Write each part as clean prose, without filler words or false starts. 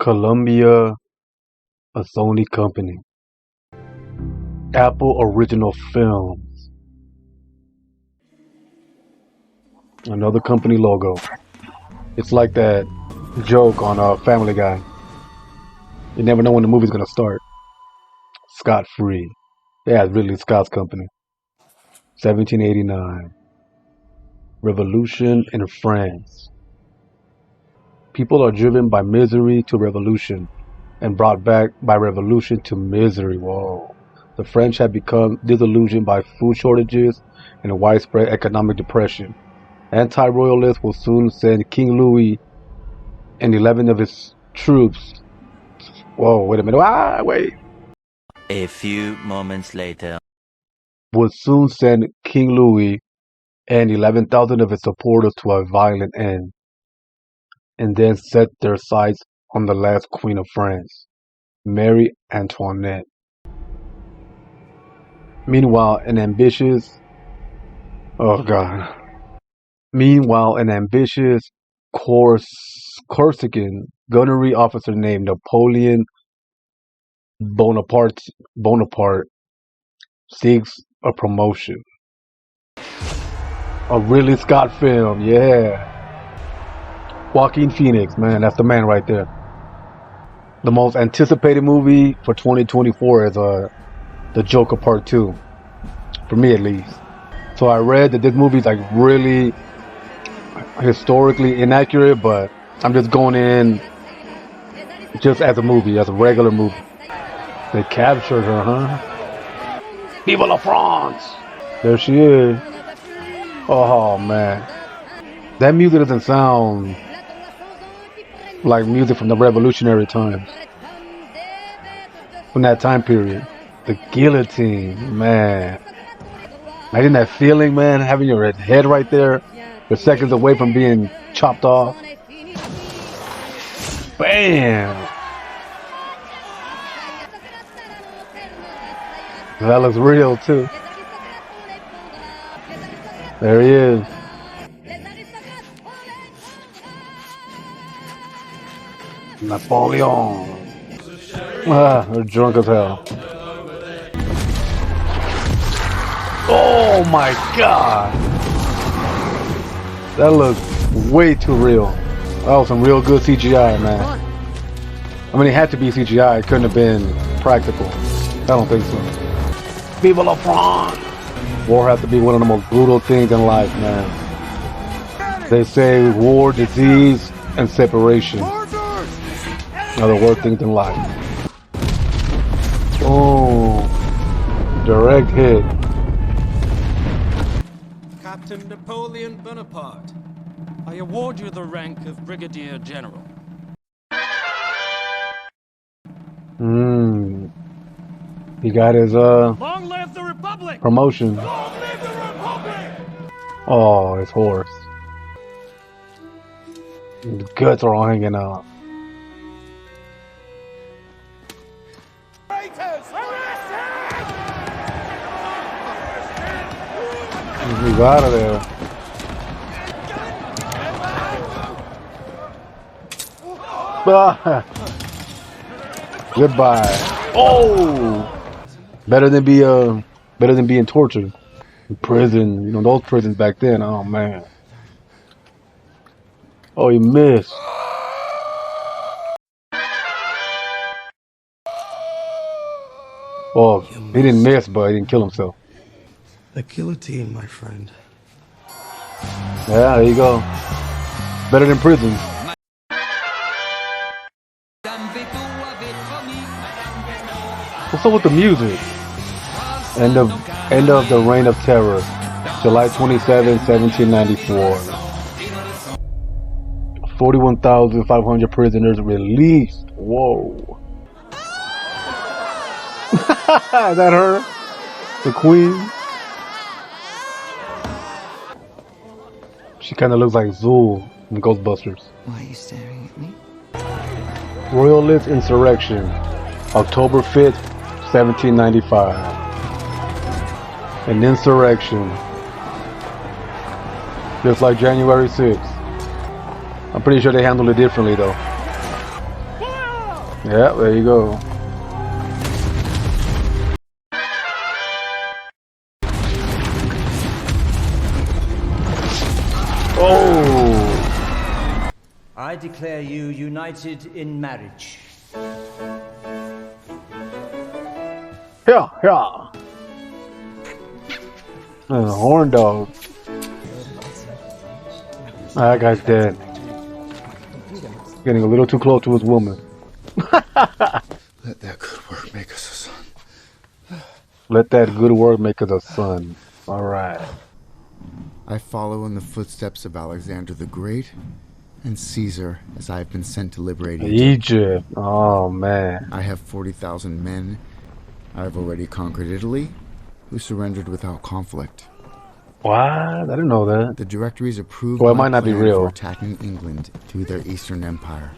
Columbia, a Sony company. Apple Original Films. Another company logo. It's like that joke on Family Guy. You never know when the movie's gonna start. Scot-free. Yeah, it's Ridley Scott's company. 1789. Revolution in France. People are driven by misery to revolution, and brought back by revolution to misery. Whoa. The French had become disillusioned by food shortages and widespread economic depression. Anti-royalists will soon send King Louis and 11 of his troops. Whoa, wait a minute. Wait. A few moments later. Would soon send King Louis and 11,000 of his supporters to a violent end, and then set their sights on the last Queen of France, Marie Antoinette. Meanwhile, an ambitious Corsican gunnery officer named Napoleon Bonaparte seeks a promotion. A Ridley Scott film, yeah. Joaquin Phoenix, man, that's the man right there. The most anticipated movie for 2024 is The Joker Part 2, for me at least. So I read that this movie is like really historically inaccurate, but I'm just going in just as a movie, as a regular movie. They captured her, huh? Vive la France! There she is. Oh man, that music doesn't sound like music from the revolutionary times, from that time period. The guillotine, man. Imagine that feeling, man, having your head right there, you're seconds away from being chopped off. Bam! That looks real too. There he is. Napoleon. They're drunk as hell. Oh my god! That looks way too real. That was some real good CGI, man. I mean, it had to be CGI. It couldn't have been practical. I don't think so. Vive la France! War has to be one of the most brutal things in life, man. They say war, disease, and separation are the worst things in life. Oh, direct hit. Captain Napoleon Bonaparte, I award you the rank of Brigadier General. He got his Long live the Republic! Promotion. Long live the Republic! Oh, his horse. His guts are all hanging out. He's out of there. Goodbye. Oh, better than being tortured in prison. You know those prisons back then. Oh man. Oh, he missed. Oh, he didn't miss, but he didn't kill himself. The guillotine, my friend. Yeah, there you go. Better than prison. What's up with the music? End of the Reign of Terror, July 27, 1794. 41,500 prisoners released. Whoa. Is that her? The queen? She kind of looks like Zool in Ghostbusters. Why are you staring at me? Royalist insurrection, October 5th, 1795. An insurrection, just like January 6th. I'm pretty sure they handled it differently though. Yeah, there you go. Oh! I declare you united in marriage. Yeah, yeah. Horn dog. That guy's dead. Getting a little too close to his woman. Let that good work make us a son. Let that good work make us a son. Alright. I follow in the footsteps of Alexander the Great and Caesar as I have been sent to liberate Egypt. Egypt. Oh, man. I have 40,000 men. I have already conquered Italy, who surrendered without conflict. What? I didn't know that. The directories approved Well, it my might not be plan real. for attacking England through their Eastern Empire.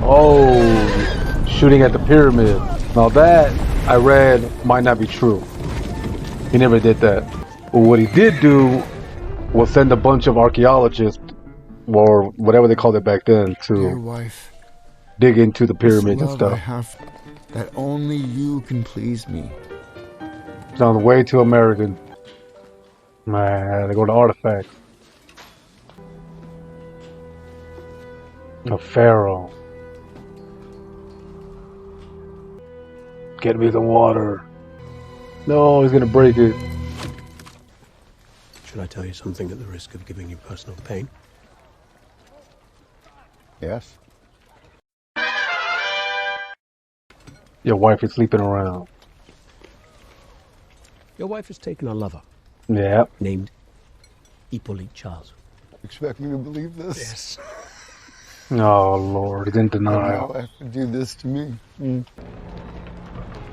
Oh, shooting at the pyramid. Now that, I read, might not be true. He never did that. But what he did do was send a bunch of archaeologists, or whatever they called it back then, Dear to wife, dig into the this pyramids and love I stuff. have that only you can please me. Sounds way too American. Man, they go to artifacts. A pharaoh. Get me the water. No, he's gonna break it. Should I tell you something at the risk of giving you personal pain? Yes. Your wife is sleeping around. Your wife has taken a lover Yep. named Hippolyte Charles. Expect me to believe this? Yes. Oh Lord, he's in denial. Now have to do this to me.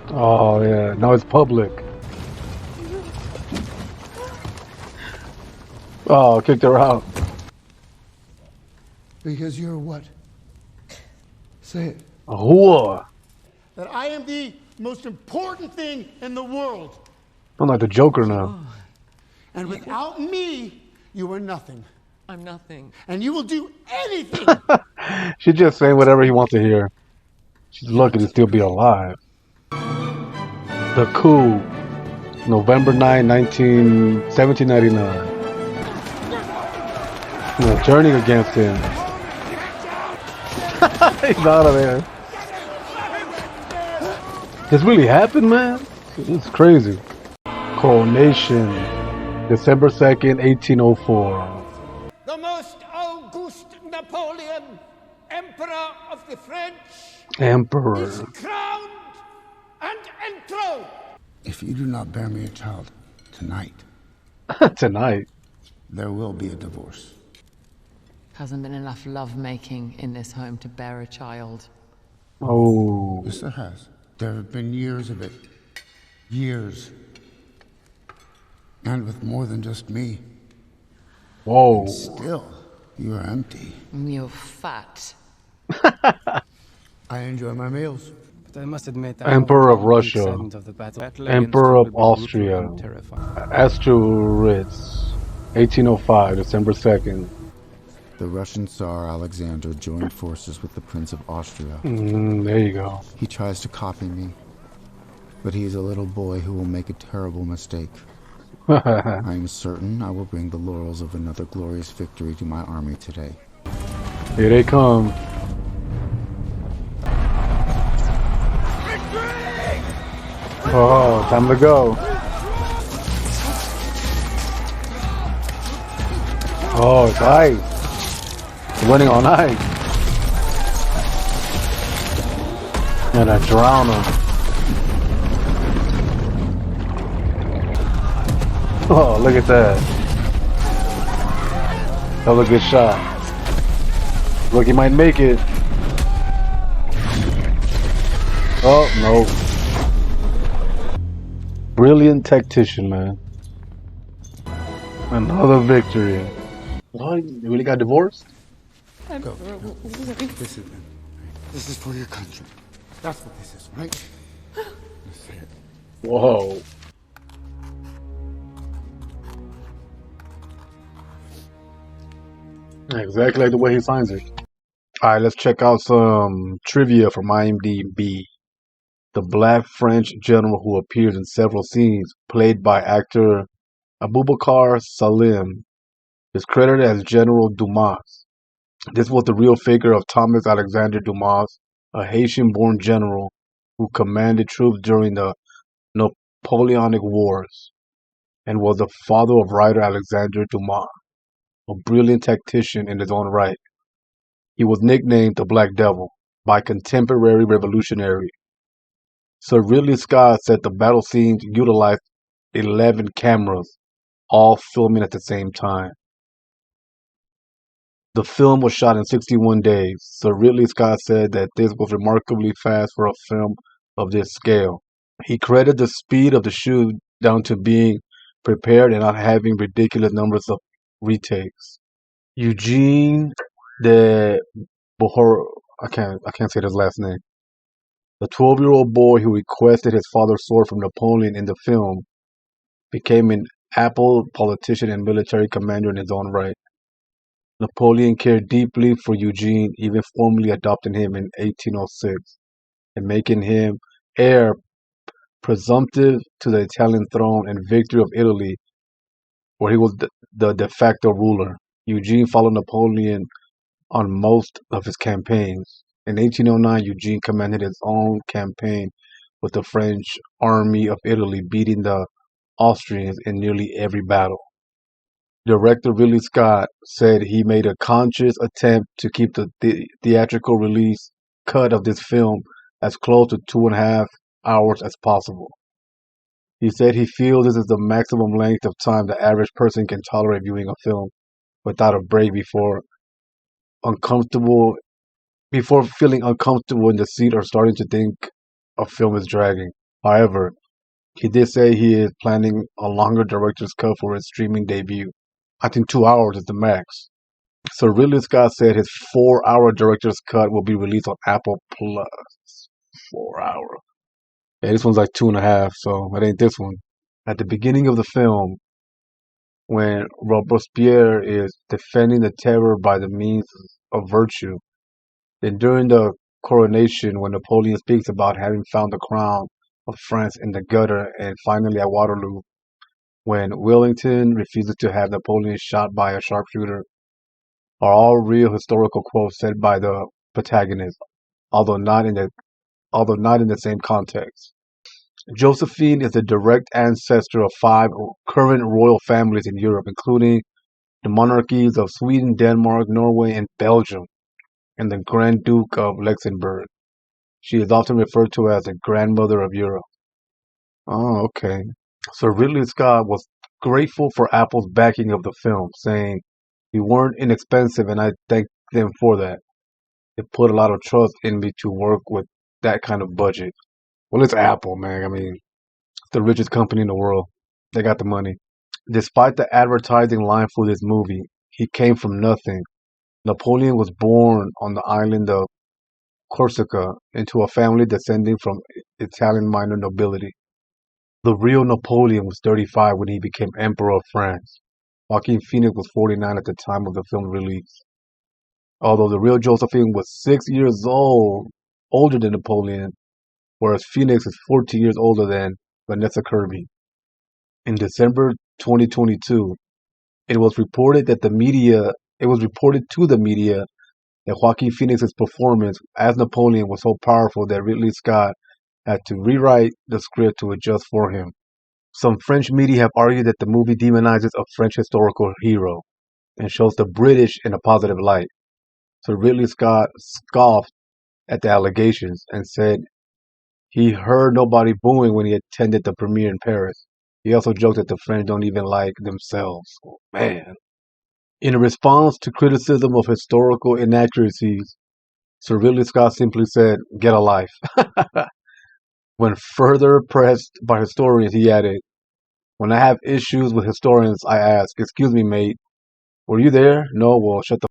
Oh yeah, now it's public. Oh, kicked her out. Because you're what? Say it. A whore. That I am the most important thing in the world. I'm like the Joker now. And without me, you are nothing. I'm nothing. And you will do anything. She's just saying whatever he wants to hear. She's lucky to still be alive. The coup. November 9, 1799. Turning against him. He's out of there. This really happened, man? It's crazy. Coronation. December 2nd, 1804. The most august Napoleon, Emperor of the French, Emperor. is crowned and enthroned. If you do not bear me a child tonight, Tonight. there will be a divorce. Hasn't been enough love-making in this home to bear a child. Oh. Yes, there has. There have been years of it. Years. And with more than just me. Whoa. Still, you are empty. You're fat. I enjoy my meals. But I must admit, Emperor of Russia. Of the battle Emperor of Austria. Asteritz. 1805, December 2nd. The Russian Tsar Alexander joined forces with the Prince of Austria. There you go. He tries to copy me, but he is a little boy who will make a terrible mistake. I am certain I will bring the laurels of another glorious victory to my army today. Here they come. Oh, time to go. Oh, it's ice. Running on ice. And I drown him. Oh, look at that. That was a good shot. Look, he might make it. Oh, no. Brilliant tactician, man. Another victory. What? You really got divorced? Go. This is for your country. That's what this is, right? That's it. Exactly like the way he signs it. Alright, let's check out some trivia from IMDb. The black French general who appears in several scenes, played by actor Abubakar Salim, is credited as General Dumas. This was the real figure of Thomas Alexander Dumas, a Haitian-born general who commanded troops during the Napoleonic Wars, and was the father of writer Alexander Dumas, a brilliant tactician in his own right. He was nicknamed the Black Devil by contemporary revolutionary. Sir Ridley Scott said the battle scenes utilized 11 cameras, all filming at the same time. The film was shot in 61 days. Sir Ridley Scott said that this was remarkably fast for a film of this scale. He credited the speed of the shoot down to being prepared and not having ridiculous numbers of retakes. Eugene de Bohor, I can't say his last name. The 12-year-old boy who requested his father's sword from Napoleon in the film became an able politician and military commander in his own right. Napoleon cared deeply for Eugene, even formally adopting him in 1806 and making him heir presumptive to the Italian throne and victory of Italy, where he was the de facto ruler. Eugene followed Napoleon on most of his campaigns. In 1809, Eugene commanded his own campaign with the French army of Italy, beating the Austrians in nearly every battle. Director Ridley Scott said he made a conscious attempt to keep the theatrical release cut of this film as close to 2.5 hours as possible. He said he feels this is the maximum length of time the average person can tolerate viewing a film without a break before feeling uncomfortable in the seat or starting to think a film is dragging. However, he did say he is planning a longer director's cut for his streaming debut. I think 2 hours is the max. So Ridley Scott said his 4-hour director's cut will be released on Apple Plus. 4 hours. Yeah, this one's like 2.5, so it ain't this one. At the beginning of the film, when Robespierre is defending the terror by the means of virtue, then during the coronation, when Napoleon speaks about having found the crown of France in the gutter, and finally at Waterloo, when Wellington refuses to have Napoleon shot by a sharpshooter, are all real historical quotes said by the protagonist, although not in the same context. Josephine is the direct ancestor of 5 current royal families in Europe, including the monarchies of Sweden, Denmark, Norway, and Belgium, and the Grand Duke of Luxembourg. She is often referred to as the grandmother of Europe. Oh, okay. So Ridley Scott was grateful for Apple's backing of the film, saying, "We weren't inexpensive, and I thank them for that. They put a lot of trust in me to work with that kind of budget." Well, it's Apple, man. I mean, it's the richest company in the world. They got the money. Despite the advertising line for this movie, he came from nothing. Napoleon was born on the island of Corsica into a family descending from Italian minor nobility. The real Napoleon was 35 when he became Emperor of France. Joaquin Phoenix was 49 at the time of the film's release. Although the real Josephine was 6 years older than Napoleon, whereas Phoenix is 14 years older than Vanessa Kirby. In December 2022, it was reported to the media that Joaquin Phoenix's performance as Napoleon was so powerful that Ridley Scott had to rewrite the script to adjust for him. Some French media have argued that the movie demonizes a French historical hero and shows the British in a positive light. So Ridley Scott scoffed at the allegations and said he heard nobody booing when he attended the premiere in Paris. He also joked that the French don't even like themselves. Oh, man. In response to criticism of historical inaccuracies, Sir Ridley Scott simply said, "Get a life." When further pressed by historians, he added, "When I have issues with historians, I ask, 'Excuse me, mate, were you there?' 'No, well, shut the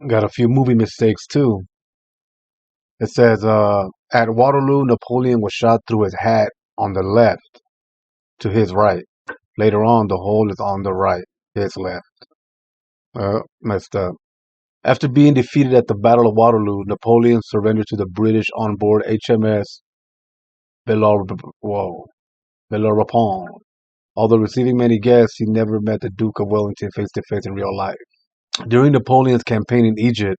f-." Got a few movie mistakes, too. It says, at Waterloo, Napoleon was shot through his hat on the left to his right. Later on, the hole is on the right, his left. Messed up. After being defeated at the Battle of Waterloo, Napoleon surrendered to the British on board HMS Bellerophon. Although receiving many guests, he never met the Duke of Wellington face to face in real life. During Napoleon's campaign in Egypt,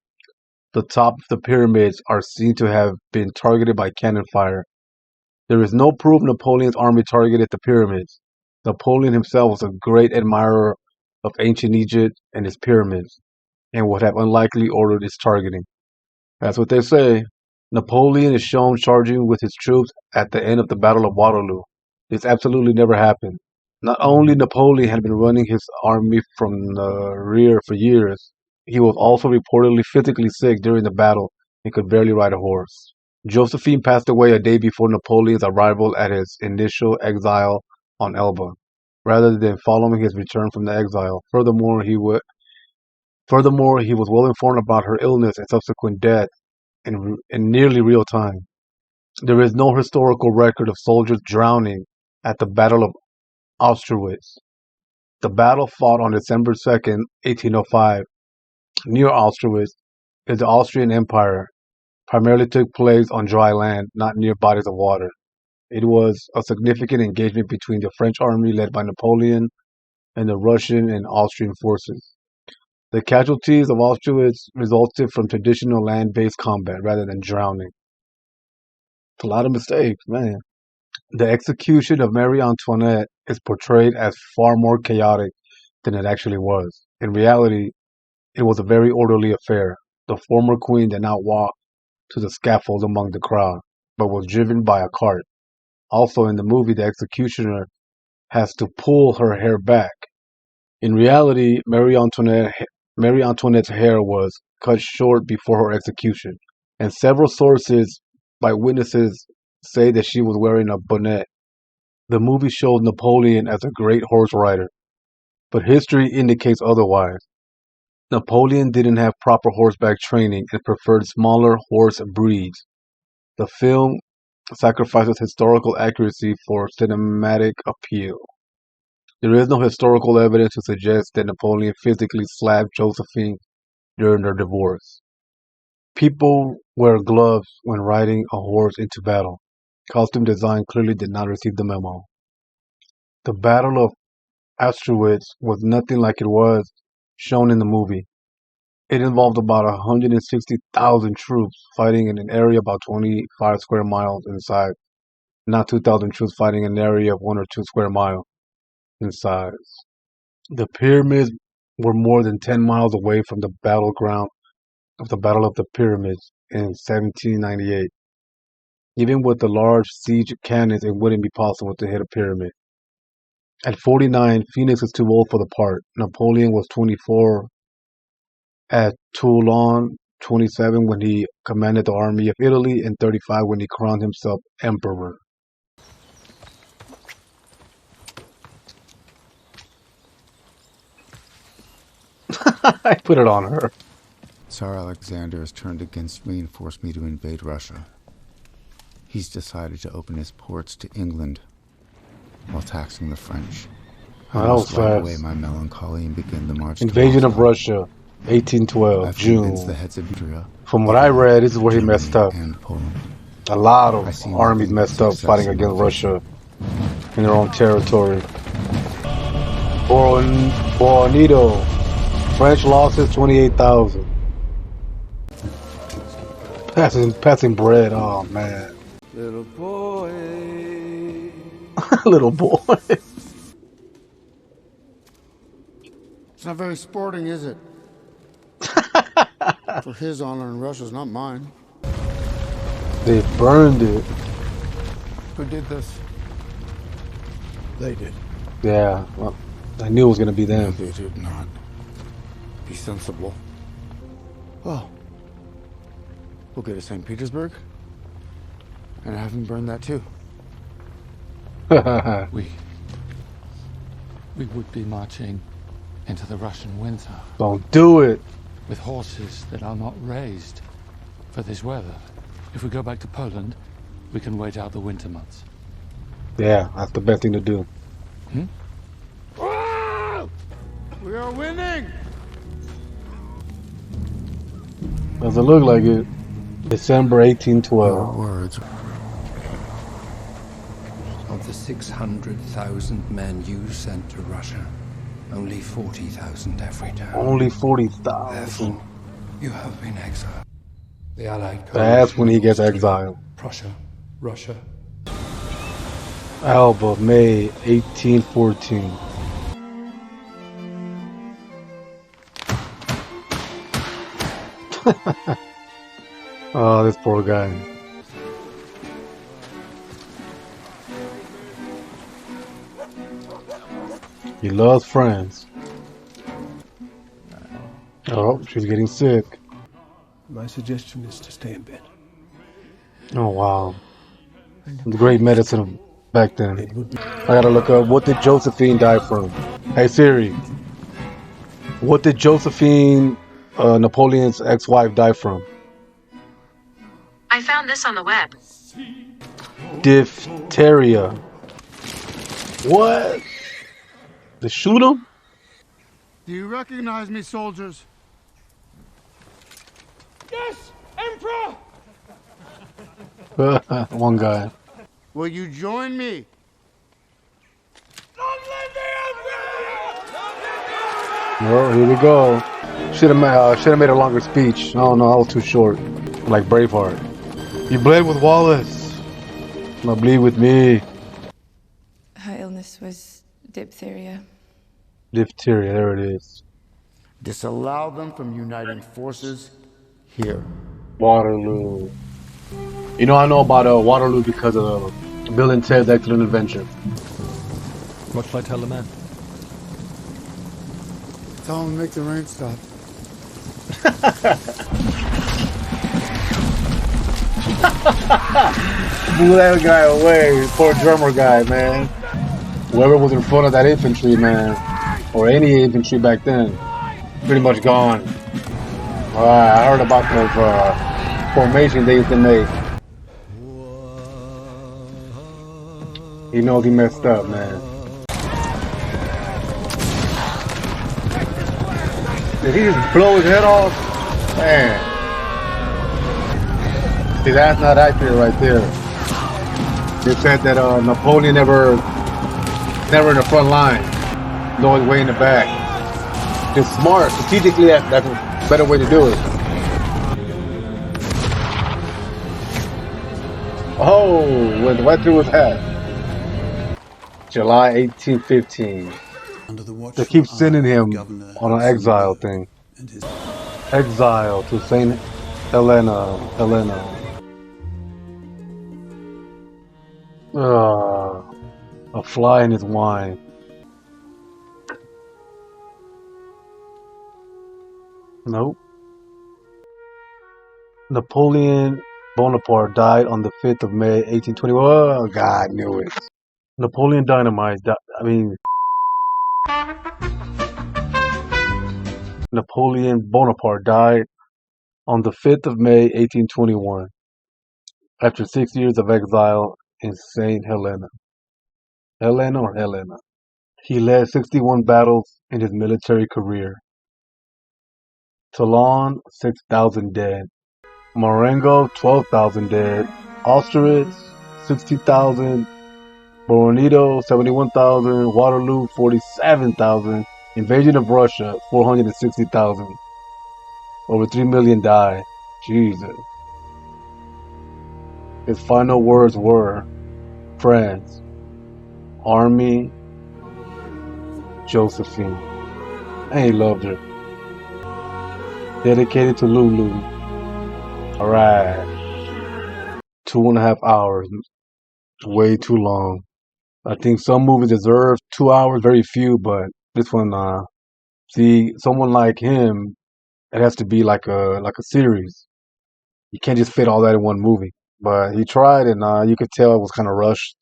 the top of the pyramids are seen to have been targeted by cannon fire. There is no proof Napoleon's army targeted the pyramids. Napoleon himself was a great admirer of ancient Egypt and its pyramids, and would have unlikely ordered its targeting. That's what they say. Napoleon is shown charging with his troops at the end of the Battle of Waterloo. This absolutely never happened. Not only Napoleon had been running his army from the rear for years, he was also reportedly physically sick during the battle and could barely ride a horse. Josephine passed away a day before Napoleon's arrival at his initial exile on Elba, rather than following his return from the exile. Furthermore, he was well informed about her illness and subsequent death in nearly real time. There is no historical record of soldiers drowning at the Battle of Austerlitz. The battle, fought on December 2nd, 1805, near Austerlitz, in the Austrian Empire, primarily took place on dry land, not near bodies of water. It was a significant engagement between the French army led by Napoleon and the Russian and Austrian forces. The casualties of Austerlitz resulted from traditional land-based combat rather than drowning. It's a lot of mistakes, man. The execution of Marie Antoinette is portrayed as far more chaotic than it actually was. In reality, it was a very orderly affair. The former queen did not walk to the scaffold among the crowd, but was driven by a cart. Also in the movie, the executioner has to pull her hair back. In reality, Marie Antoinette's hair was cut short before her execution, and several sources by witnesses say that she was wearing a bonnet. The movie shows Napoleon as a great horse rider, but history indicates otherwise. Napoleon didn't have proper horseback training and preferred smaller horse breeds. The film sacrifices historical accuracy for cinematic appeal. There is no historical evidence to suggest that Napoleon physically slapped Josephine during their divorce. People wear gloves when riding a horse into battle. Costume design clearly did not receive the memo. The Battle of Austerlitz was nothing like it was shown in the movie. It involved about 160,000 troops fighting in an area about 25 square miles in size, not 2,000 troops fighting in an area of 1 or 2 square miles in size. The pyramids were more than 10 miles away from the battleground of the Battle of the Pyramids in 1798. Even with the large siege cannons, it wouldn't be possible to hit a pyramid. At 49, Phoenix was too old for the part. Napoleon was 24 at Toulon, 27 when he commanded the army of Italy, and 35 when he crowned himself emperor. I put it on her. Tsar Alexander has turned against me and forced me to invade Russia. He's decided to open his ports to England while taxing the French. I must wipe away my melancholy and begin the march. Invasion of Russia, 1812, June. The heads of Israel, From what I read, this is where he messed up. and Poland. A lot of armies messed up fighting against Russia in their own territory. Bonito. French losses 28,000. Passing bread. Oh man. Little boy. Little boy. It's not very sporting, is it? For his honor in Russia's not mine. They burned it. Who did this? They did. Yeah. Well, I knew it was gonna be them. They did not. Be sensible. Well, we'll go to St. Petersburg and have him burn that too. We would be marching into the Russian winter. Don't do it. With horses that are not raised for this weather. If we go back to Poland, we can wait out the winter months. Yeah, that's the best thing to do. We are winning! Doesn't look like it. December 1812. Words. Of the 600,000 men you sent to Russia, only 40,000 have returned. Only 40,000. You have been exiled. The Allied That's when he gets exiled. Prussia, Russia. Alba, May 1814. Oh, this poor guy. He loves France. Oh, she's getting sick. My suggestion is to stay in bed. Oh, wow. The great medicine back then. I gotta look up, what did Josephine die from? Hey Siri, what did Josephine, Napoleon's ex-wife, die from? I found this on the web. Diphtheria. What? They shoot him? Do you recognize me, soldiers? Yes, Emperor! One guy. Will you join me? Well, here we go. Should have made a longer speech. No, that was too short. Like Braveheart. You bled with Wallace. Now bleed with me. Her illness was diphtheria. Diphtheria, there it is. Disallow them from uniting forces here. Waterloo. You know, I know about Waterloo because of Bill and Ted's Excellent Adventure. What shall I tell the man? Tell them to make the rain stop. Blew that guy away. Poor drummer guy, man. Whoever was in front of that infantry, man, or any infantry back then, pretty much gone. I heard about those formations they used to make. He knows he messed up, man. Did he just blow his head off? Man. See, that's not accurate right there. They said that Napoleon never in the front line. He's always way in the back. It's smart. Strategically, that's a better way to do it. Oh, went right through his hat. July 1815. They keep sending him on an exile thing. Exile to St. Helena. A fly in his wine. Nope. Napoleon Bonaparte died on the 5th of May, 1820. Oh, God, I knew it. Napoleon Dynamite. Napoleon Bonaparte died on the 5th of May, 1821, after 6 years of exile in St. Helena. Helena. He led 61 battles in his military career. Toulon, 6,000 dead. Marengo, 12,000 dead. Austerlitz, 60,000. Borodino, 71,000. Waterloo, 47,000. Invasion of Russia, 460,000. Over 3 million died. Jesus. His final words were, France, Army, Josephine. And he loved her. Dedicated to Lulu. Alright. 2.5 hours. Way too long. I think some movies deserve 2 hours, very few, but this one, see, someone like him, it has to be like a series. You can't just fit all that in one movie. But he tried, and you could tell it was kind of rushed.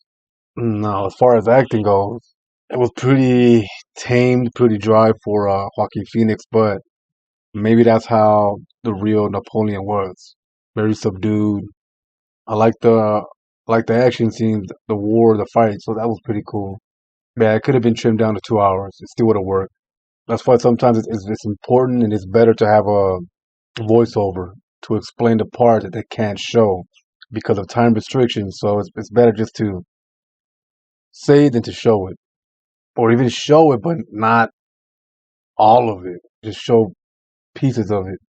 No, as far as acting goes, it was pretty tamed, pretty dry for Joaquin Phoenix, but maybe that's how the real Napoleon was. Very subdued. I like the action scenes, the war, the fight, so that was pretty cool. Yeah, it could have been trimmed down to 2 hours. It still would have worked. That's why sometimes it's important and it's better to have a voiceover to explain the part that they can't show because of time restrictions. So it's better just to say it than to show it, or even show it, but not all of it. Just show pieces of it.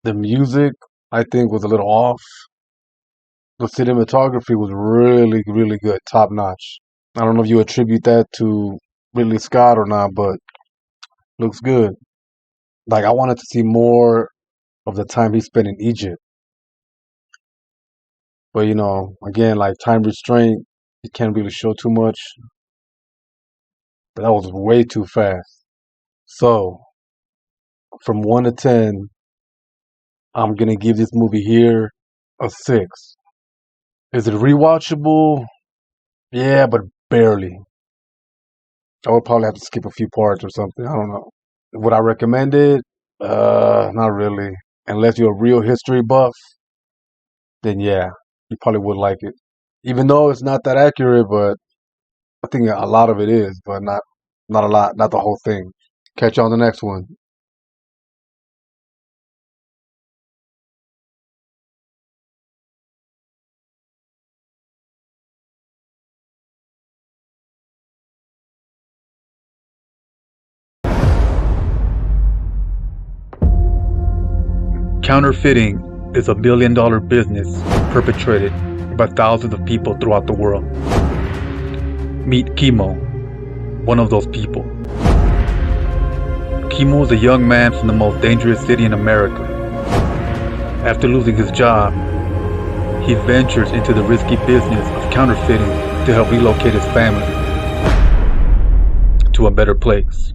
The music, I think, was a little off. The cinematography was really, really good, top notch. I don't know if you attribute that to Ridley Scott or not, but looks good. Like, I wanted to see more of the time he spent in Egypt. But, you know, again, like time restraint, you can't really show too much. But that was way too fast. So, from 1 to 10, I'm going to give this movie here a 6. Is it rewatchable? Yeah, but barely. I would probably have to skip a few parts or something. I don't know. Would I recommend it? Not really. Unless you're a real history buff, then yeah, you probably would like it. Even though it's not that accurate, but I think a lot of it is, but not a lot, not the whole thing. Catch you on the next one. Counterfeiting is a billion-dollar business perpetrated by thousands of people throughout the world. Meet Kimo, one of those people. Kimo is a young man from the most dangerous city in America. After losing his job, he ventures into the risky business of counterfeiting to help relocate his family to a better place.